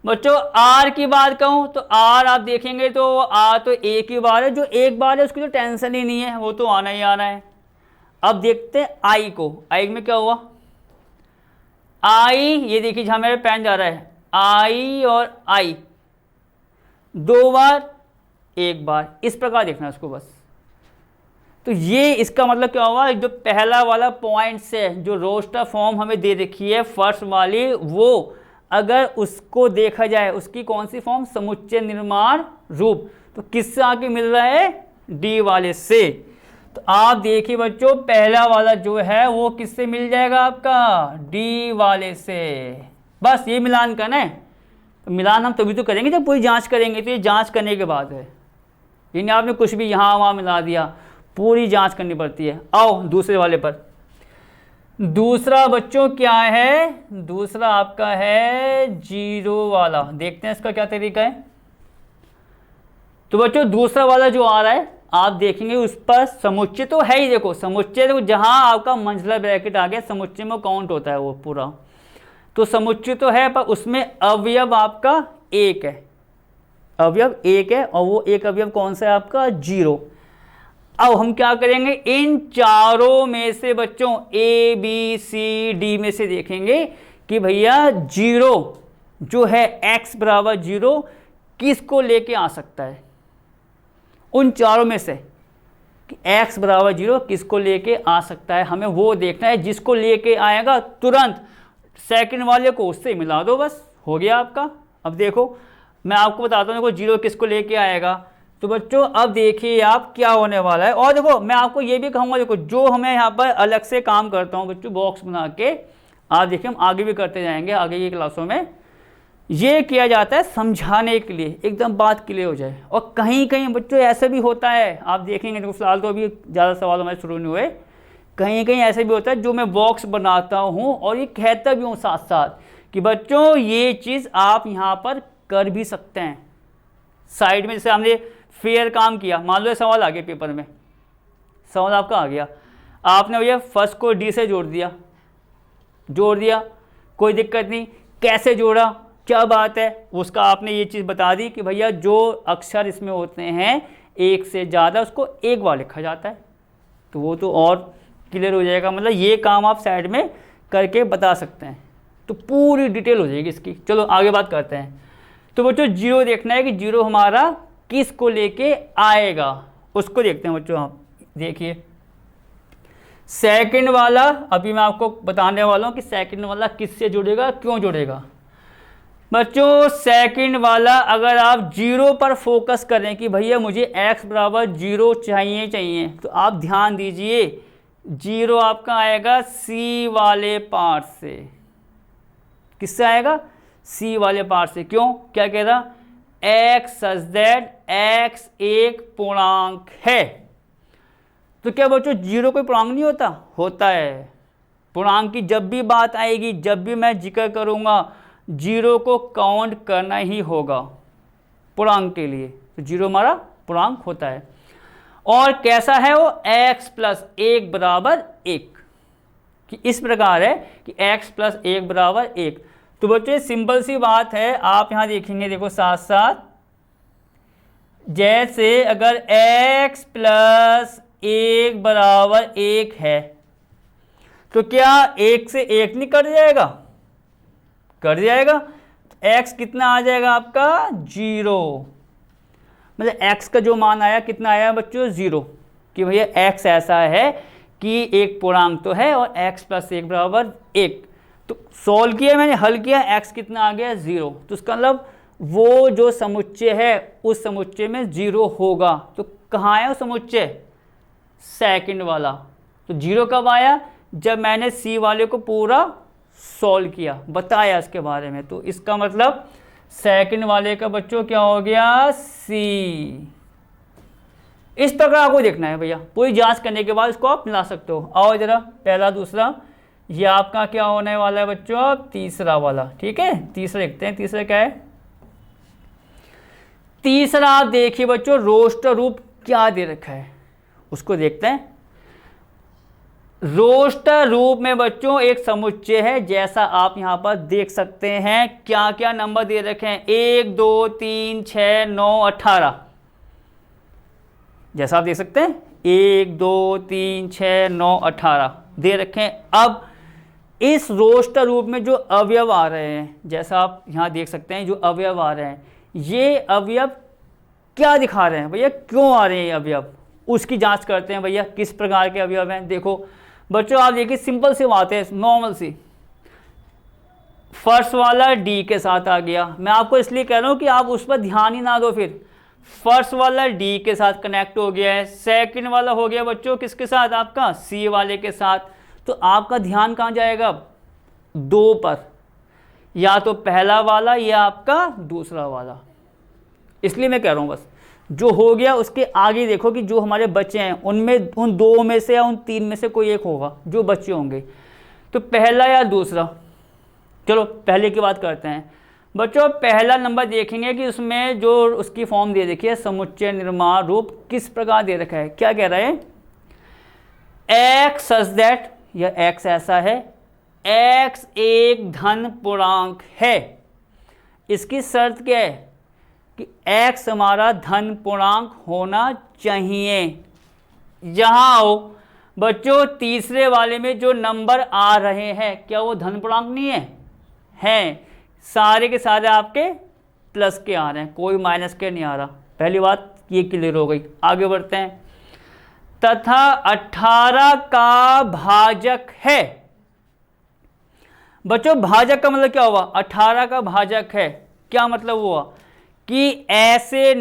बच्चों आर की बात कहूँ तो आर आप देखेंगे तो आर तो एक ही बार है, जो 1 बार है उसकी तो टेंशन ही नहीं है, वो तो आना ही आना है। अब देखते हैं आई को, आई में क्या हुआ, आई ये देखिए जहाँ मेरा पेन जा रहा है, आई और आई 2 बार 1 बार, इस प्रकार देखना है उसको बस। तो ये इसका मतलब क्या हुआ, जो पहला वाला पॉइंट से जो रोस्टर फॉर्म हमें दे रखी है फर्स्ट वाली, वो अगर उसको देखा जाए उसकी कौन सी फॉर्म, समुच्चय निर्माण रूप, तो किससे आके मिल रहा है, डी वाले से। तो आप देखिए बच्चों पहला वाला जो है वो किससे मिल जाएगा आपका, डी वाले से। बस ये मिलान करना है। तो मिलान हम तभी तो करेंगे जब पूरी जांच करेंगे, तो ये जांच करने के बाद है, यानी आपने कुछ भी यहाँ वहाँ मिला दिया, पूरी जांच करनी पड़ती है। आओ दूसरे वाले पर। दूसरा बच्चों क्या है, दूसरा आपका है 0 वाला, देखते हैं इसका क्या तरीका है। तो बच्चों दूसरा वाला जो आ रहा है आप देखेंगे उस पर समुच्चय तो है ही, देखो समुच्चय देखो जहां आपका मंझला ब्रैकेट आ गया समुच्चय में काउंट होता है वो पूरा, तो समुच्चय तो है पर उसमें अवयव आपका 1 है, अवयव 1 है, और वो एक अवयव कौन सा है आपका, 0। अब हम क्या करेंगे, इन चारों में से बच्चों ए बी सी डी में से देखेंगे कि भैया 0 जो है x बराबर 0 किसको लेके आ सकता है, उन चारों में से कि x बराबर 0 किसको लेके आ सकता है, हमें वो देखना है। जिसको लेके आएगा तुरंत सेकंड वाले को उससे मिला दो, बस हो गया आपका। अब देखो मैं आपको बताता हूँ, देखो 0 किसको लेके आएगा। तो बच्चों अब देखिए आप क्या होने वाला है। और देखो मैं आपको ये भी कहूँगा, देखो जो हमें यहाँ पर अलग से काम करता हूँ बच्चों बॉक्स बना के, आप देखिए हम आगे भी करते जाएंगे आगे की क्लासों में, ये किया जाता है समझाने के लिए, एकदम बात क्लियर हो जाए। और कहीं कहीं बच्चों ऐसा भी होता है, आप देखेंगे, देखो फिलहाल तो अभी ज़्यादा सवाल हमारे शुरू नहीं हुए, कहीं कहीं ऐसे भी होता है जो मैं बॉक्स बनाता हूँ और ये कहता भी हूँ साथ साथ कि बच्चों ये चीज़ आप यहाँ पर कर भी सकते हैं साइड में। जैसे हमने फेयर काम किया, मान लो सवाल आ गया पेपर में, सवाल आपका आ गया, आपने भैया फर्स्ट को डी से जोड़ दिया, कोई दिक्कत नहीं, कैसे जोड़ा क्या बात है, उसका आपने ये चीज़ बता दी कि भैया जो अक्षर इसमें होते हैं 1 से ज़्यादा उसको 1 बार लिखा जाता है, तो वो तो और क्लियर हो जाएगा। मतलब ये काम आप साइड में करके बता सकते हैं, तो पूरी डिटेल हो जाएगी इसकी। चलो आगे बात करते हैं। तो बच्चों 0 देखना है कि 0 हमारा किसको लेके आएगा, उसको देखते हैं बच्चों। आप देखिए सेकंड वाला, अभी मैं आपको बताने वाला हूँ कि सेकंड वाला किससे जुड़ेगा, क्यों जुड़ेगा। बच्चों सेकंड वाला अगर आप 0 पर फोकस करें कि भैया मुझे x बराबर 0 चाहिए, तो आप ध्यान दीजिए 0 आपका आएगा C वाले पार्ट से। किससे आएगा, C वाले पार्ट से। क्यों, क्या कह रहा, x सच दैट x एक पूर्णांक है। तो क्या बच्चों 0 कोई पूर्णांक नहीं होता, होता है। पूर्णांक की जब भी बात आएगी, जब भी मैं जिक्र करूंगा 0 को काउंट करना ही होगा पूर्णांक के लिए, तो 0 हमारा पूर्णांक होता है। और कैसा है वो, x प्लस 1 बराबर 1, कि इस प्रकार है कि x प्लस 1 बराबर 1। तो बच्चे सिंपल सी बात है, आप यहाँ देखेंगे, देखो साथ साथ, जैसे अगर x प्लस 1 बराबर 1 है तो क्या 1 से 1 नहीं कट जाएगा, कट जाएगा। x कितना आ जाएगा आपका 0, मतलब x का जो मान आया कितना आया बच्चों 0, कि भैया x ऐसा है कि एक पूर्णांक तो है और x प्लस 1 बराबर 1। तो सॉल्व किया मैंने, हल किया, x कितना आ गया 0, तो उसका मतलब वो जो समुच्चय है उस समुच्चय में 0 होगा। तो कहाँ है वो समुच्चय, सेकंड वाला। तो 0 कब आया, जब मैंने C वाले को पूरा सॉल्व किया, बताया इसके बारे में। तो इसका मतलब सेकंड वाले का बच्चों क्या हो गया, C। इस प्रकार आपको देखना है भैया, पूरी जांच करने के बाद इसको आप मिला सकते हो। आओ जरा पहला दूसरा, ये आपका क्या होने वाला है बच्चों, तीसरा वाला। ठीक है, तीसरा लिखते हैं। तीसरा क्या है, तीसरा आप देखिए बच्चों, रोस्टर रूप क्या दे रखा है उसको देखते हैं। रोस्टर रूप में बच्चों एक समुच्चय है, जैसा आप यहाँ पर देख सकते हैं। क्या क्या नंबर दे रखे हैं, 1 2 3 6 9 18, जैसा आप देख सकते हैं 1 2 3 6 9 18 दे रखे हैं। अब इस रोस्टर रूप में जो अवयव आ रहे हैं, जैसा आप यहाँ देख सकते हैं, जो अवयव आ रहे हैं, ये अवयव क्या दिखा रहे हैं भैया, क्यों आ रहे हैं ये अवयव, उसकी जांच करते हैं भैया, किस प्रकार के अवयव हैं। देखो बच्चों आप देखिए, सिंपल सी बात है, नॉर्मल सी। फर्स्ट वाला डी के साथ आ गया, मैं आपको इसलिए कह रहा हूँ कि आप उस पर ध्यान ही ना दो। फिर फर्स्ट वाला डी के साथ कनेक्ट हो गया है, सेकंड वाला हो गया बच्चों किसके साथ, आपका सी वाले के साथ। तो आपका ध्यान कहाँ जाएगा, 2 पर, या तो पहला वाला या आपका दूसरा वाला। इसलिए मैं कह रहा हूँ बस जो हो गया उसके आगे देखो कि जो हमारे बच्चे हैं उनमें, उन 2 में से या उन 3 में से कोई एक होगा जो बच्चे होंगे, तो पहला या दूसरा। चलो पहले की बात करते हैं बच्चों। पहला नंबर देखेंगे कि उसमें जो उसकी फॉर्म दे रखी है, समुच्चय निर्माण रूप किस प्रकार दे रखा है। क्या कह रहा है, एक्स सच दैट, यह एक्स ऐसा है, एक्स एक धन पूर्णांक है। इसकी शर्त क्या है कि x हमारा धन पूर्णांक होना चाहिए। यहाँ आओ बच्चों, तीसरे वाले में जो नंबर आ रहे हैं क्या वो धन पूर्णांक नहीं है, हैं, सारे के सारे आपके प्लस के आ रहे हैं, कोई माइनस के नहीं आ रहा। पहली बात ये क्लियर हो गई। आगे बढ़ते हैं। तथा 18 का भाजक है। बच्चों भाजक का मतलब क्या हुआ, 18 का भाजक है, क्या मतलब हुआ कि ऐसे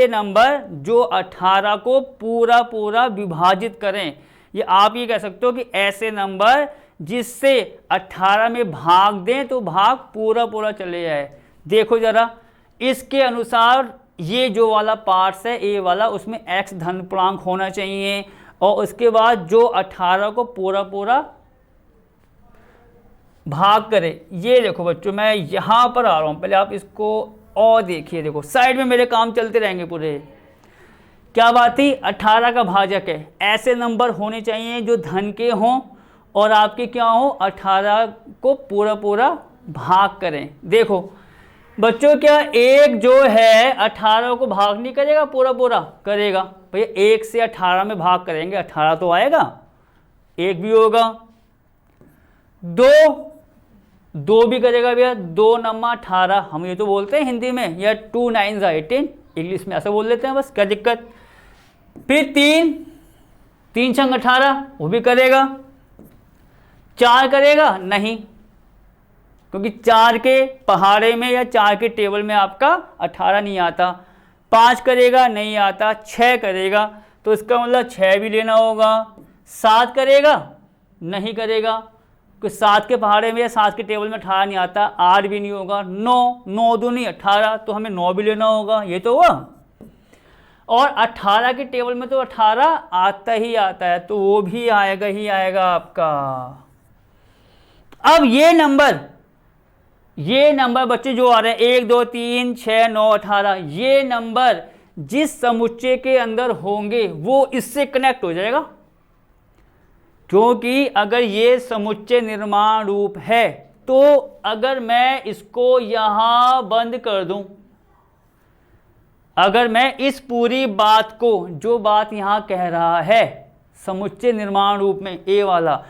नंबर जो 18 को पूरा पूरा विभाजित करें। ये आप ये कह सकते हो कि ऐसे नंबर जिससे 18 में भाग दें तो भाग पूरा पूरा चले जाए। देखो जरा, इसके अनुसार ये जो वाला पार्ट्स है ए वाला, उसमें x धन पूर्णांक होना चाहिए, और उसके बाद जो 18 को पूरा पूरा भाग करे। ये देखो बच्चों, मैं यहाँ पर आ रहा हूँ, पहले आप इसको और देखिए। देखो साइड में मेरे काम चलते रहेंगे पूरे। क्या बात थी, 18 का भाजक है, ऐसे नंबर होने चाहिए जो धन के हों और आपके क्या हो, 18 को पूरा पूरा भाग करें। देखो बच्चों, क्या एक जो है 18 को भाग नहीं करेगा, पूरा पूरा करेगा। भैया 1 से 18 में भाग करेंगे, 18 तो आएगा, 1 भी होगा, 2 भी करेगा भैया, 2 नम्मा 18, हम ये तो बोलते हैं हिंदी में, या 2 9 18, इंग्लिश में ऐसा बोल लेते हैं, बस क्या दिक्कत। फिर 3 छंग 18, वो भी करेगा। 4 करेगा नहीं, क्योंकि 4 के पहाड़े में या 4 के टेबल में आपका 18 नहीं आता। 5 करेगा नहीं आता। 6 करेगा, तो इसका मतलब 6 भी लेना होगा। 7 करेगा नहीं करेगा, क्योंकि 7 के पहाड़े में या 7 के टेबल में 18 नहीं आता। 8 भी नहीं होगा। 9 दूनी 18, तो हमें 9 भी लेना होगा, ये तो हुआ। और 18 के टेबल में तो 18 आता ही आता है, तो वो भी आएगा ही आएगा आपका। अब ये नंबर बच्चे जो आ रहे हैं 1 2 3 6 9 18, ये नंबर जिस समुच्चय के अंदर होंगे वो इससे कनेक्ट हो जाएगा, क्योंकि अगर ये समुच्चय निर्माण रूप है तो अगर मैं इसको यहां बंद कर दूं, अगर मैं इस पूरी बात को, जो बात यहां कह रहा है समुच्चय निर्माण रूप में ए वाला,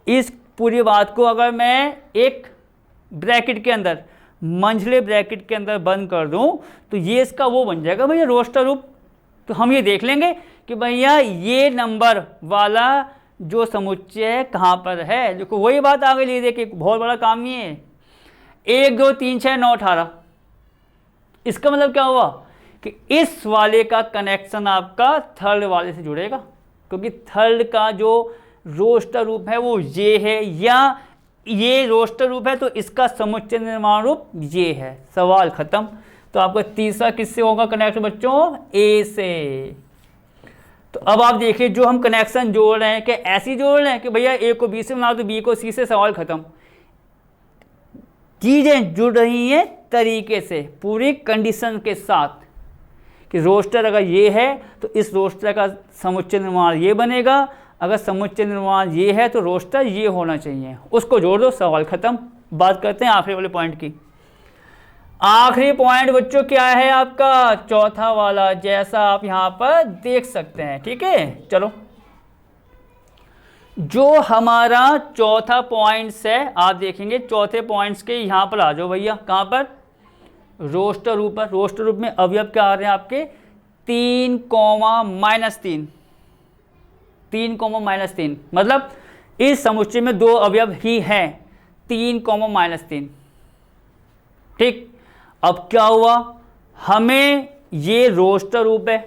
इस पूरी बात को अगर मैं एक ब्रैकेट के अंदर, मंझले ब्रैकेट के अंदर बंद कर दूं, तो ये इसका वो बन जाएगा भैया रोस्टर रूप। तो हम ये देख लेंगे कि भैया ये नंबर वाला जो समुच्चय है कहाँ पर है। देखो वही बात आगे ले देखिए, बहुत बड़ा काम नहीं है। 1 2 3 6 9 18, इसका मतलब क्या हुआ कि इस वाले का कनेक्शन आपका थर्ड वाले से जुड़ेगा, क्योंकि थर्ड का जो रोस्टर रूप है वो ये है, या ये रोस्टर रूप है तो इसका समुच्चय निर्माण रूप ये है। सवाल खत्म। तो आपका तीसरा किससे होगा कनेक्ट बच्चों, ए से। तो अब आप देखिए जो हम कनेक्शन जोड़ रहे हैं, क्या ऐसी जोड़ रहे हैं कि भैया ए को बी से बनाओ तो बी को सी से, सवाल खत्म। चीजें जुड़ रही हैं तरीके से, पूरी कंडीशन के साथ कि रोस्टर अगर ये है तो इस रोस्टर का समुच्चय निर्माण ये बनेगा, अगर समुच्चय निर्माण ये है तो रोस्टर ये होना चाहिए, उसको जोड़ दो, सवाल खत्म। बात करते हैं आखिरी वाले पॉइंट की। आखिरी पॉइंट बच्चों क्या है आपका, चौथा वाला, जैसा आप यहाँ पर देख सकते हैं। ठीक है, चलो जो हमारा चौथा पॉइंट्स है, आप देखेंगे चौथे पॉइंट्स के यहाँ पर आ जाओ भैया। कहाँ पर, रोस्टर रूप पर। रोस्टर रूप में अवयव क्या आ रहे हैं आपके, 3, -3, 3, -3, मतलब इस समुच्चय में 2 अवयव ही हैं, 3, -3। ठीक, अब क्या हुआ, हमें ये रोस्टर रूप है,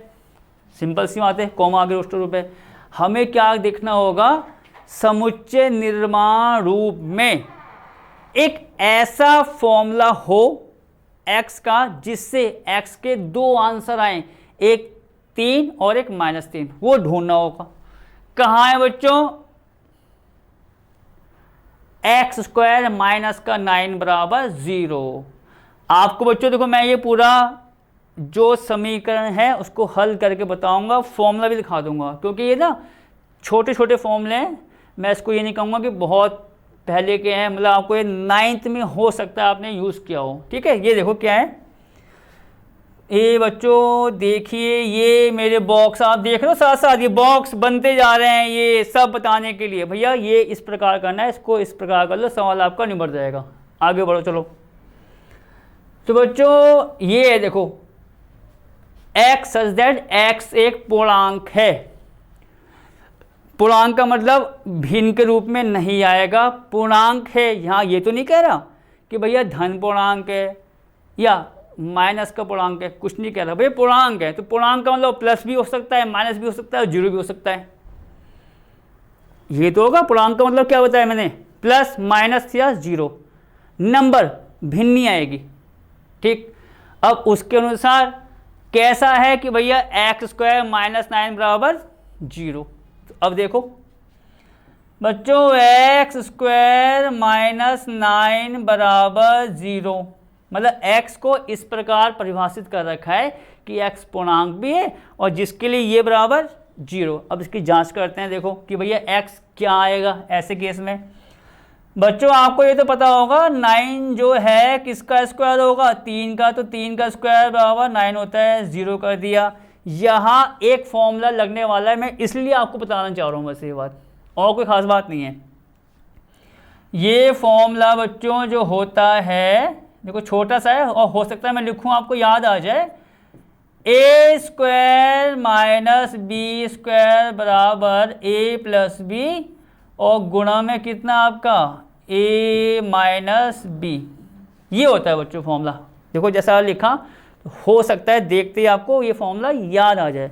सिंपल सी बात है, कॉमा आगे रोस्टर रूप है। हमें क्या देखना होगा, समुच्चय निर्माण रूप में एक ऐसा फॉर्मूला हो x का जिससे x के 2 आंसर आए, एक 3 और एक -3, वो ढूंढना होगा। कहाँ है बच्चों, x² माइनस का 9 बराबर 0। आपको बच्चों देखो मैं ये पूरा जो समीकरण है उसको हल करके बताऊंगा, फॉर्मूला भी दिखा दूंगा, क्योंकि ये ना छोटे छोटे फॉर्मूले हैं। मैं इसको ये नहीं कहूँगा कि बहुत पहले के हैं, मतलब आपको ये 9th में हो सकता है आपने यूज़ किया हो। ठीक है, ये देखो क्या है, ये बच्चों देखिए, ये मेरे बॉक्स आप देख रहे हो, साथ साथ ये बॉक्स बनते जा रहे हैं, ये सब बताने के लिए भैया ये इस प्रकार करना है, इसको इस प्रकार कर लो, सवाल आपका निबट जाएगा। आगे बढ़ो चलो। तो बच्चों ये है देखो, x सच दैट x एक पूर्णांक है। पूर्णांक का मतलब भिन्न के रूप में नहीं आएगा, पूर्णांक है। यहाँ ये तो नहीं कह रहा कि भैया धन पूर्णांक है या माइनस का पूर्णांक है, कुछ नहीं कह रहा, भैया पूर्णांक है। तो पूर्णांक का मतलब प्लस भी हो सकता है, माइनस भी हो सकता है और जीरो भी हो सकता है। ये तो होगा, पूर्णांक का मतलब क्या बताया मैंने, प्लस माइनस या जीरो, नंबर भिन्न नहीं आएगी। ठीक, अब उसके अनुसार कैसा है कि भैया x² -9 बराबर 0। तो अब देखो बच्चों, x² -9 बराबर 0, मतलब x को इस प्रकार परिभाषित कर रखा है कि x पूर्णांक भी है और जिसके लिए ये बराबर 0। अब इसकी जांच करते हैं, देखो कि भैया x क्या आएगा ऐसे केस में। बच्चों आपको ये तो पता होगा 9 जो है किसका स्क्वायर होगा, 3 का, तो 3 का स्क्वायर बराबर 9 होता है, 0 कर दिया। यहाँ एक फॉर्मूला लगने वाला है, मैं इसलिए आपको बताना चाह रहा हूँ बस ये बात, और कोई ख़ास बात नहीं है। ये फॉर्मूला बच्चों जो होता है, देखो छोटा सा है और हो सकता है मैं लिखूँ आपको याद आ जाए, a² - b² बराबर a + b और गुणा में कितना आपका a - b, ये होता है बच्चों फॉर्मूला। देखो जैसा लिखा, तो हो सकता है देखते ही आपको ये फॉर्मूला याद आ जाए,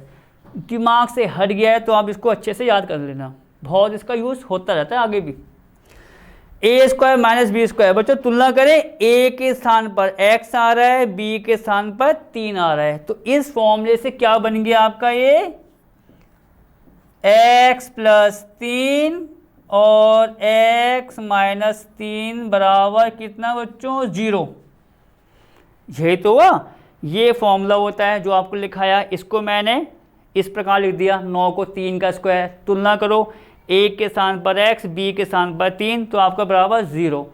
दिमाग से हट गया है तो आप इसको अच्छे से याद कर लेना, बहुत इसका यूज़ होता रहता है आगे भी। a² - b², बच्चों तुलना करें, a के स्थान पर x आ रहा है, b के स्थान पर 3 आ रहा है, तो इस फॉर्मूले से क्या बन गया आपका, ये x + 3 और x - 3 बराबर कितना बच्चों, 0। यही तो हुआ, ये फॉर्मूला होता है जो आपको लिखाया। इसको मैंने इस प्रकार लिख दिया, 9 को 3 का स्क्वायर, तुलना करो, a के स्थान पर x, b के स्थान पर 3, तो आपका बराबर 0।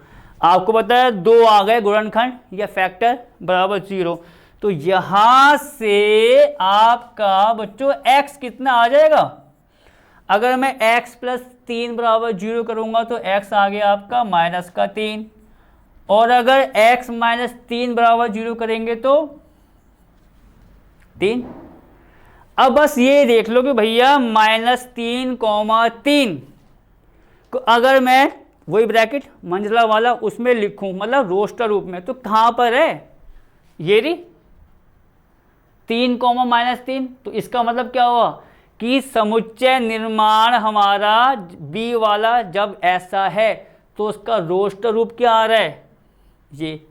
आपको पता है 2 आ गए गुणनखंड या फैक्टर, बराबर 0। तो यहाँ से आपका बच्चों x कितना आ जाएगा, अगर मैं x + 3 बराबर 0 करूँगा तो x आ गया आपका -3, और अगर x - 3 बराबर 0 करेंगे तो 3। अब बस ये देख लो कि भैया -3, 3 को अगर मैं वही ब्रैकेट मंझला वाला उसमें लिखूं, मतलब रोस्टर रूप में, तो कहाँ पर है, ये रही 3, -3। तो इसका मतलब क्या हुआ कि समुच्चय निर्माण हमारा b वाला जब ऐसा है तो उसका रोस्टर रूप क्या आ रहा है, ये,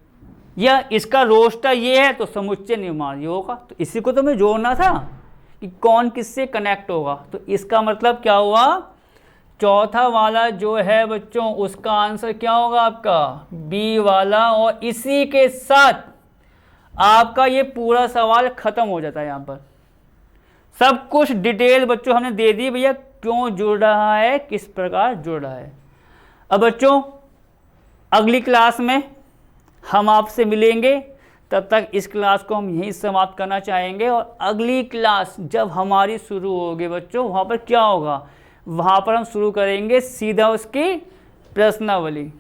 या इसका रोस्टर ये है तो समुच्चय निर्माण ये होगा। तो इसी को तो मैं जोड़ना था कि कौन किससे कनेक्ट होगा। तो इसका मतलब क्या हुआ, चौथा वाला जो है बच्चों उसका आंसर क्या होगा आपका, बी वाला, और इसी के साथ आपका ये पूरा सवाल खत्म हो जाता है। यहाँ पर सब कुछ डिटेल बच्चों हमने दे दी भैया, क्यों जुड़ रहा है, किस प्रकार जुड़ रहा है। अब बच्चों अगली क्लास में हम आपसे मिलेंगे, तब तक इस क्लास को हम यहीं समाप्त करना चाहेंगे। और अगली क्लास जब हमारी शुरू होगी बच्चों, वहाँ पर क्या होगा, वहाँ पर हम शुरू करेंगे सीधा उसकी प्रश्नावली,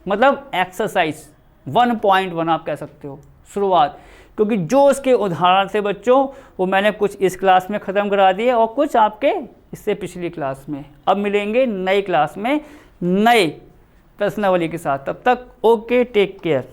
मतलब एक्सरसाइज 1.1 आप कह सकते हो शुरुआत, क्योंकि जो उसके उदाहरण थे बच्चों वो मैंने कुछ इस क्लास में ख़त्म करा दिए और कुछ आपके इससे पिछली क्लास में। अब मिलेंगे नई क्लास में नए प्रश्नावली के साथ, तब तक ओके, टेक केयर।